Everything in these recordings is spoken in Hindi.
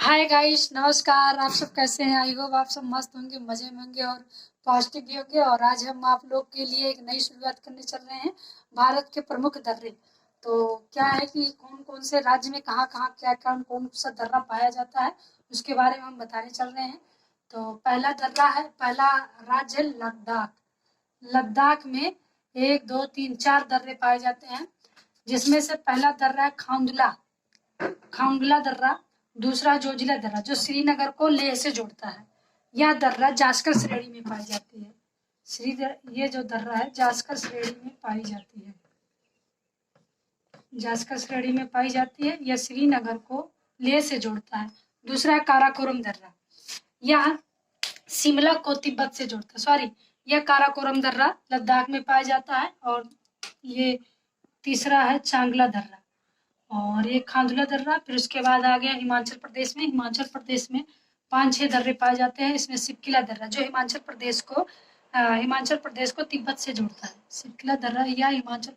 हाय गाइस, नमस्कार। आप सब कैसे हैं? आई होप आप सब मस्त होंगे, मजे में होंगे और पॉजिटिव भी होंगे। और आज हम आप लोग के लिए एक नई शुरुआत करने चल रहे हैं, भारत के प्रमुख दर्रे। तो क्या है कि कौन कौन से राज्य में कहाँ कहाँ क्या क्या कौन सा दर्रा पाया जाता है, उसके बारे में हम बताने चल रहे हैं। तो पहला दर्रा है, पहला राज्य है लद्दाख। लद्दाख में एक दो तीन चार दर्रे पाए जाते हैं, जिसमें से पहला दर्रा है खांडुला खांगला दर्रा। दूसरा जोजिला दर्रा, जो श्रीनगर को लेह से जोड़ता है। यह दर्रा जास्कर श्रेणी में पाई जाती है। ये जो दर्रा है जास्कर श्रेणी में पाई जाती है। जास्कर श्रेणी में पाई जाती है। यह श्रीनगर को लेह से जोड़ता है। दूसरा है काराकोरम दर्रा। यह शिमला को तिब्बत से जोड़ता है। सॉरी, यह काराकोरम दर्रा लद्दाख में पाया जाता है। और ये तीसरा है चांगला दर्रा और एक खांडुला दर्रा। फिर उसके बाद आ गया हिमाचल प्रदेश में। हिमाचल प्रदेश में 5-6 दर्रे पाए जाते हैं। इसमें सिपकिला दर्रा, जो हिमाचल प्रदेश को तिब्बत से जोड़ता है। सिपकिला दर्रा या हिमाचल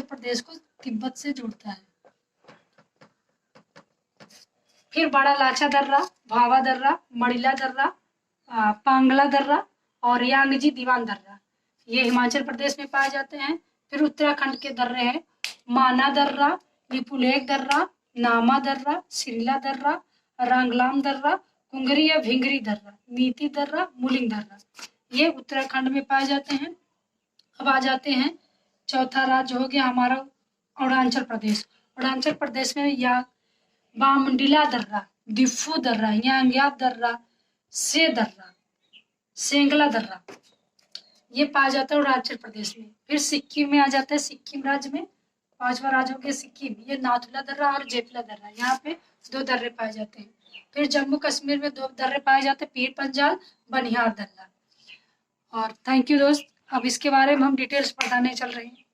प्रदेश को तिब्बत से जोड़ता है। फिर बड़ा लाचा दर्रा, भावा दर्रा, मड़िला दर्रा, पांगला दर्रा और यांगजी दीवान दर्रा, ये हिमाचल प्रदेश में पाए जाते हैं। फिर उत्तराखंड के दर्रे हैं माना दर्रा, लिपुलेख दर्रा, नामा दर्रा, सिरला दर्रा, रंगलाम दर्रा, कुंगरी या भिंगरी दर्रा, नीति दर्रा, मुलिंग दर्रा, ये उत्तराखंड में पाए जाते हैं। अब आ जाते हैं, चौथा राज्य हो गया हमारा अरुणाचल प्रदेश। अरुणाचल प्रदेश में या बामडिला दर्रा, दिफू दर्रा, यांग्याब दर्रा, से दर्रा, सेंगला दर्रा, ये पाया जाता है अरुणाचल प्रदेश में। फिर सिक्किम में आ जाता है। सिक्किम राज्य में पांचवा राज्य हो गया सिक्किम। ये नाथुला दर्रा और जेपला दर्रा, यहाँ पे 2 दर्रे पाए जाते हैं। फिर जम्मू कश्मीर में 2 दर्रे पाए जाते हैं, पीर पंजाल, बनिहार दर्रा। और थैंक यू दोस्त। अब इसके बारे में हम डिटेल्स बताने चल रहे हैं।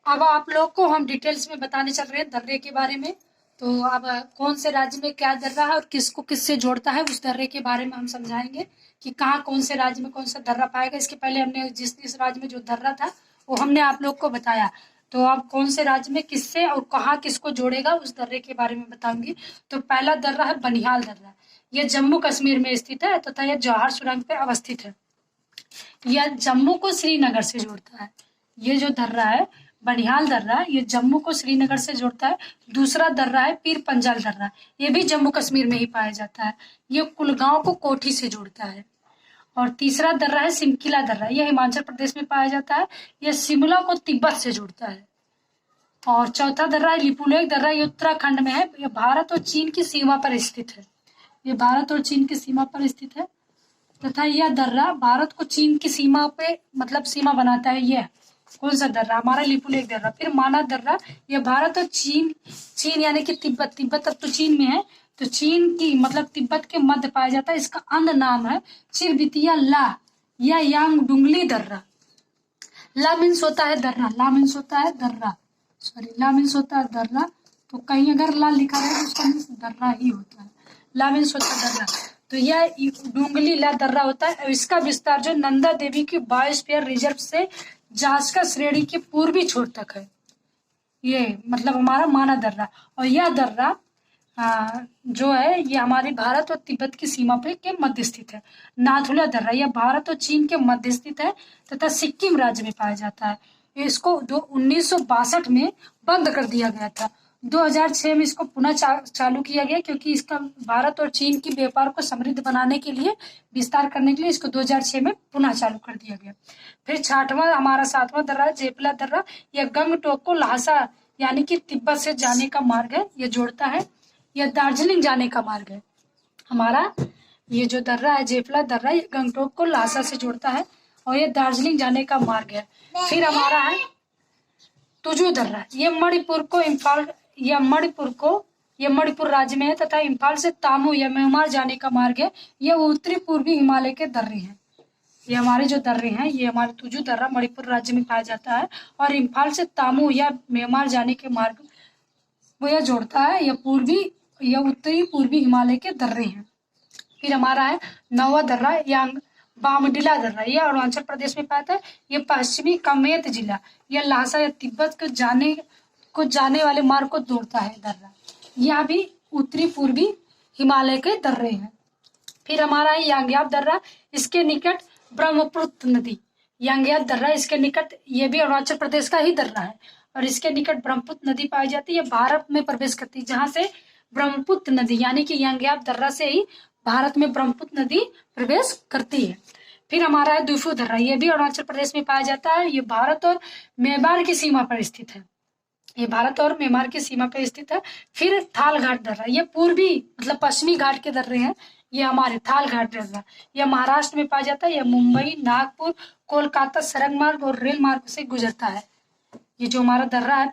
अब आप लोग को हम डिटेल्स में बताने चल रहे हैं दर्रे के बारे में। तो अब कौन से राज्य में क्या दर्रा है और किसको किससे जोड़ता है, उस दर्रे के बारे में हम समझाएंगे कि कहाँ कौन से राज्य में कौन सा दर्रा पाएगा। इसके पहले हमने जिस राज्य में जो दर्रा था वो हमने आप लोग को बताया। तो अब कौन से राज्य में किससे और कहाँ किसको जोड़ेगा, उस दर्रे के बारे में बताऊंगी। तो पहला दर्रा है बनिहाल दर्रा। यह जम्मू कश्मीर में स्थित है तथा यह जौहर सुरंग पे अवस्थित है। यह जम्मू को श्रीनगर से जोड़ता है। ये जो दर्रा है बनिहाल दर्रा, ये जम्मू को श्रीनगर से जोड़ता है। दूसरा दर्रा है पीर पंजाल दर्रा, ये भी जम्मू कश्मीर में ही पाया जाता है। ये कुलगांव को कोठी से जोड़ता है। और तीसरा दर्रा है सिमकिला दर्रा, यह हिमाचल प्रदेश में पाया जाता है। यह शिमला को तिब्बत से जोड़ता है। और चौथा दर्रा है लिपुलेख दर्रा, ये उत्तराखंड में है। यह भारत और चीन की सीमा पर स्थित है। ये भारत और चीन की सीमा पर स्थित है तथा यह दर्रा भारत को चीन की सीमा पे मतलब सीमा बनाता है। यह कौन सा दर्रा? हमारा लिपुलेख दर्रा। फिर माना दर्रा, यह भारत और चीन यानी कि तिब्बत अब तो चीन में है, तो चीन की मतलब तिब्बत के मध्य पाया जाता है। इसका अन्य नाम है चिरबितिया ला या यांग डुंगली दर्रा। ला मीन्स होता है दर्रा, ला मीन्स होता है दर्रा, सॉरी ला मीन्स होता है दर्रा। तो कहीं अगर ला लिखा रहे तो उसका मीन्स दर्रा ही होता है। ला मीन्स होता है दर्रा। तो यह डुंगली ला दर्रा होता है। इसका विस्तार जो नंदा देवी की बायोस्फीयर रिजर्व से जास्कर श्रेणी के पूर्वी छोर तक है। ये मतलब हमारा माना दर्रा। और यह दर्रा जो है ये हमारे भारत और तिब्बत की सीमा पे के मध्य स्थित है। नाथुला दर्रा, यह भारत और चीन के मध्य स्थित है तथा सिक्किम राज्य में पाया जाता है। इसको 1962 में बंद कर दिया गया था। 2006 में इसको पुनः चालू किया गया, क्योंकि इसका भारत और चीन की व्यापार को समृद्ध बनाने के लिए, विस्तार करने के लिए इसको 2006 में पुनः चालू कर दिया गया। फिर छठवां हमारा 7वां दर्रा जेपला दर्रा। यह गंगटोक को लहासा यानी कि तिब्बत से जाने का मार्ग है, यह जोड़ता है। यह दार्जिलिंग जाने का मार्ग है। हमारा ये जो दर्रा है जेपला दर्रा, ये गंगटोक को लहासा से जोड़ता है और ये दार्जिलिंग जाने का मार्ग है। फिर हमारा है तुजू दर्रा, ये मणिपुर राज्य में है तथा इम्फाल से तामू या म्यांमार जाने का मार्ग है। यह उत्तरी पूर्वी हिमालय के दर्रे हैं। ये हमारे जो दर्रे हैं, ये हमारे तुजू दर्रा मणिपुर राज्य में पाया जाता है और इम्फाल से तामू या म्यांमार जाने के मार्ग वो यह जोड़ता है। यह उत्तरी पूर्वी हिमालय के दर्रे हैं। फिर हमारा है 9वां दर्रा यांग बामडिला दर्रा, यह अरुणाचल प्रदेश में पाता है। यह पश्चिमी कामेत जिला, यह लहासा या तिब्बत को जाने वाले मार्ग को जोड़ता है दर्रा। यह भी उत्तरी पूर्वी हिमालय के दर्रे हैं। फिर हमारा है यांग्याप दर्रा, इसके निकट ब्रह्मपुत्र नदी। यांग्याप दर्रा इसके निकट, ये भी अरुणाचल प्रदेश का ही दर्रा है और इसके निकट ब्रह्मपुत्र नदी पाई जाती है। भारत में प्रवेश करती है, जहाँ से ब्रह्मपुत्र नदी यानी कि यांग्याप दर्रा से ही भारत में ब्रह्मपुत्र नदी प्रवेश करती है। फिर हमारा है दुफू दर्रा, ये भी अरुणाचल प्रदेश में पाया जाता है। ये भारत और म्यांमार की सीमा पर स्थित है। ये भारत और म्यांमार की सीमा पर स्थित है। फिर थाल घाट दर्रा, ये पूर्वी मतलब पश्चिमी घाट के दर्रे हैं। ये हमारे थाल घाट दर्रा, यह महाराष्ट्र में पाया जाता है। यह मुंबई, नागपुर, कोलकाता सड़क मार्ग और रेल मार्ग से गुजरता है। ये जो हमारा दर्रा है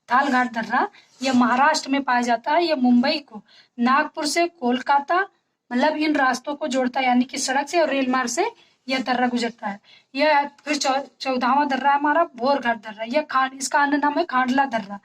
थाल घाट दर्रा, यह महाराष्ट्र में पाया जाता है। यह मुंबई को नागपुर से कोलकाता मतलब इन रास्तों को जोड़ता है, यानी कि सड़क से और रेल मार्ग से यह दर्रा गुजरता है। यह फिर 14वां दर्रा हमारा भोरघाट दर्रा, यह इसका अन्य नाम है खांडला दर्रा।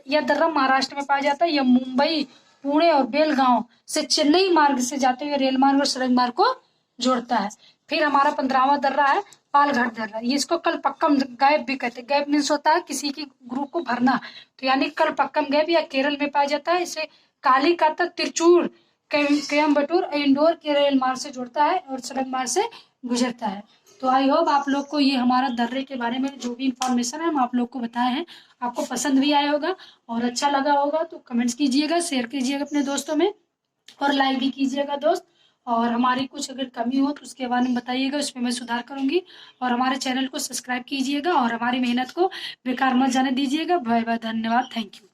यह दर्रा महाराष्ट्र में पाया जाता है। यह मुंबई, पुणे और बेलगांव से चेन्नई मार्ग से जाते हुए रेल मार्ग और सड़क मार्ग को जोड़ता है। फिर हमारा 15वां दर्रा है पालघाट दर्रा, ये इसको कलपक्कम गैप भी कहते हैं। गैप मीन्स होता है किसी की ग्रुप को भरना, तो यानी कलपक्कम गैप या केरल में पाया जाता है। इसे कालीकता, तिरचूर, कोयम्बटूर, इंदौर के रेल मार्ग से जोड़ता है और सड़क मार्ग से गुजरता है। तो आई होप आप लोग को ये हमारा दर्रे के बारे में जो भी इंफॉर्मेशन है हम आप लोग को बताए हैं, आपको पसंद भी आया होगा और अच्छा लगा होगा। तो कमेंट्स कीजिएगा, शेयर कीजिएगा अपने दोस्तों में और लाइक भी कीजिएगा दोस्त। और हमारी कुछ अगर कमी हो तो उसके बारे में बताइएगा, उसमें मैं सुधार करूंगी। और हमारे चैनल को सब्सक्राइब कीजिएगा और हमारी मेहनत को बेकार मत जाने दीजिएगा। बाय बाय, धन्यवाद, थैंक यू।